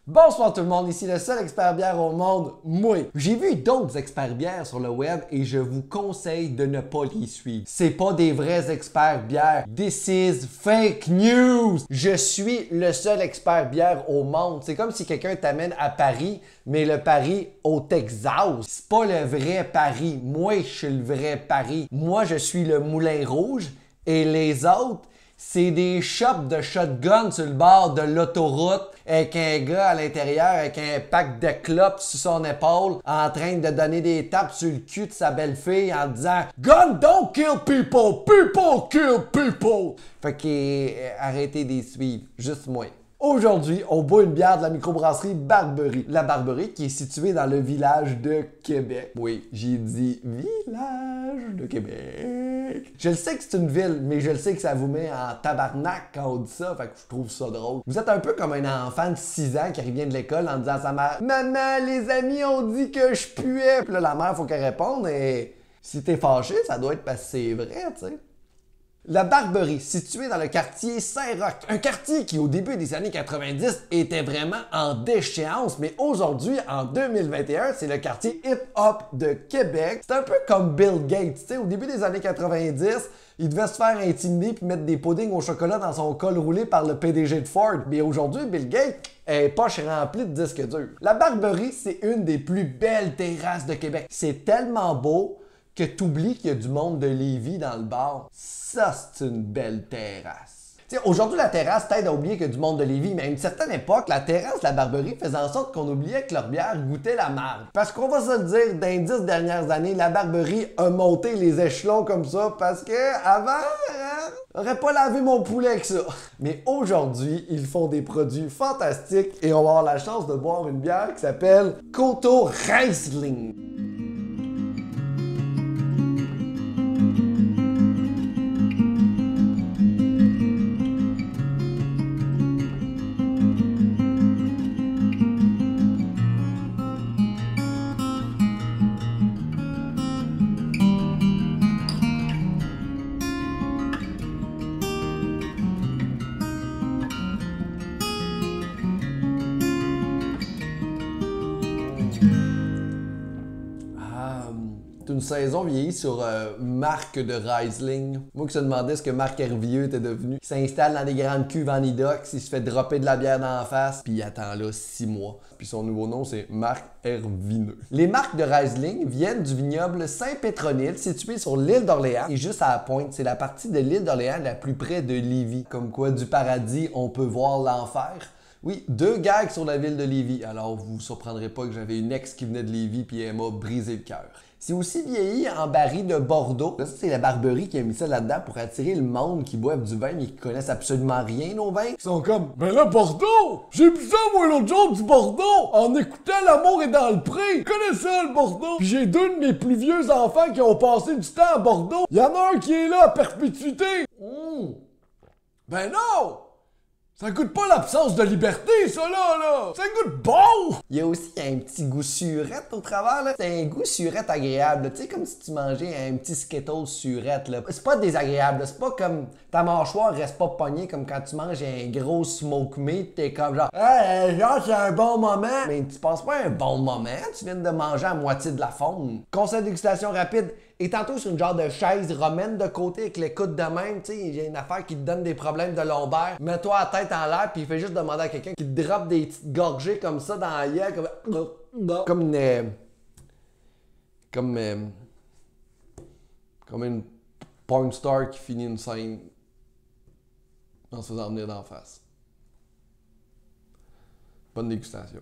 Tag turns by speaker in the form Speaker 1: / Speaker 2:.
Speaker 1: Bonsoir tout le monde, ici le seul expert bière au monde, moi. J'ai vu d'autres experts bière sur le web et je vous conseille de ne pas les suivre. C'est pas des vrais experts bière. This is fake news. Je suis le seul expert bière au monde. C'est comme si quelqu'un t'amène à Paris, mais le Paris au Texas. C'est pas le vrai Paris. Moi, je suis le vrai Paris. Moi, je suis le Moulin Rouge et les autres, c'est des shops de shotgun sur le bord de l'autoroute avec un gars à l'intérieur avec un pack de clopes sur son épaule en train de donner des tapes sur le cul de sa belle-fille en disant « Gun don't kill people, people kill people ». Fait qu'arrêtez d'y suivre, juste moi. Aujourd'hui, on boit une bière de la microbrasserie Barberie. La Barberie qui est située dans le village de Québec. Oui, j'ai dit village de Québec. Je le sais que c'est une ville, mais je le sais que ça vous met en tabarnak quand on dit ça, fait que je trouve ça drôle. Vous êtes un peu comme un enfant de 6 ans qui revient de l'école en disant à sa mère « Maman, les amis ont dit que je puais! » Puis là, la mère, faut qu'elle réponde et si t'es fâché, ça doit être parce que c'est vrai, tu sais. La Barberie, située dans le quartier Saint-Roch, un quartier qui au début des années 90 était vraiment en déchéance, mais aujourd'hui, en 2021, c'est le quartier hip-hop de Québec. C'est un peu comme Bill Gates, tu sais, au début des années 90, il devait se faire intimider puis mettre des puddings au chocolat dans son col roulé par le PDG de Ford. Mais aujourd'hui, Bill Gates est poche remplie de disques durs. La Barberie, c'est une des plus belles terrasses de Québec. C'est tellement beau que t'oublies qu'il y a du monde de Lévis dans le bar. Ça, c'est une belle terrasse. T'sais, aujourd'hui, la terrasse t'aide à oublier qu'il y a du monde de Lévis, mais à une certaine époque, la terrasse de la Barberie faisait en sorte qu'on oubliait que leur bière goûtait la marde. Parce qu'on va se le dire, dans les 10 dernières années, la Barberie a monté les échelons comme ça parce que avant, j'aurais pas lavé mon poulet avec ça. Mais aujourd'hui, ils font des produits fantastiques et on va avoir la chance de boire une bière qui s'appelle Coteau Riesling. C'est une saison vieillie sur Marc de Riesling. Moi qui se demandais ce que Marc Hervieux était devenu. Il s'installe dans des grandes cuves en inox, il se fait dropper de la bière dans la face, puis il attend là 6 mois. Puis son nouveau nom, c'est Marc Hervineux. Les marques de Riesling viennent du vignoble Saint-Pétronille, situé sur l'île d'Orléans et juste à la pointe. C'est la partie de l'île d'Orléans la plus près de Lévis. Comme quoi, du paradis, on peut voir l'enfer. Oui, 2 gags sur la ville de Lévis. Alors, vous vous surprendrez pas que j'avais une ex qui venait de Lévis puis elle m'a brisé le cœur. C'est aussi vieilli en baril de Bordeaux. Là, ça, c'est la Barberie qui a mis ça là-dedans pour attirer le monde qui boive du vin mais qui connaissent absolument rien aux vins. Ils sont comme « Ben là, Bordeaux! J'ai bu ça, moi, l'autre jour, du Bordeaux! En écoutant L'amour est dans le pré! Je connais ça, le Bordeaux! Puis j'ai 2 de mes plus vieux enfants qui ont passé du temps à Bordeaux. Il y en a un qui est là à perpétuité! Ben non! Ça goûte pas l'absence de liberté, ça là! Ça goûte bon! Il y a aussi un petit goût surette au travers, là. C'est un goût surette agréable, tu sais, comme si tu mangeais un petit Skittles surette, là. C'est pas désagréable, c'est pas comme ta mâchoire reste pas pognée comme quand tu manges un gros smoke meat, t'es comme genre, hey, genre, c'est un bon moment! Mais tu passes pas un bon moment, tu viens de manger à moitié de la faune. Conseil de dégustation rapide. Et tantôt sur une genre de chaise romaine de côté avec les coudes de même, tu sais, il y a une affaire qui te donne des problèmes de lombaire. Mets-toi la tête en l'air puis il fait juste demander à quelqu'un qui te droppe des petites gorgées comme ça dans la gueule, comme une porn star qui finit une scène en se faisant venir d'en face. Bonne dégustation.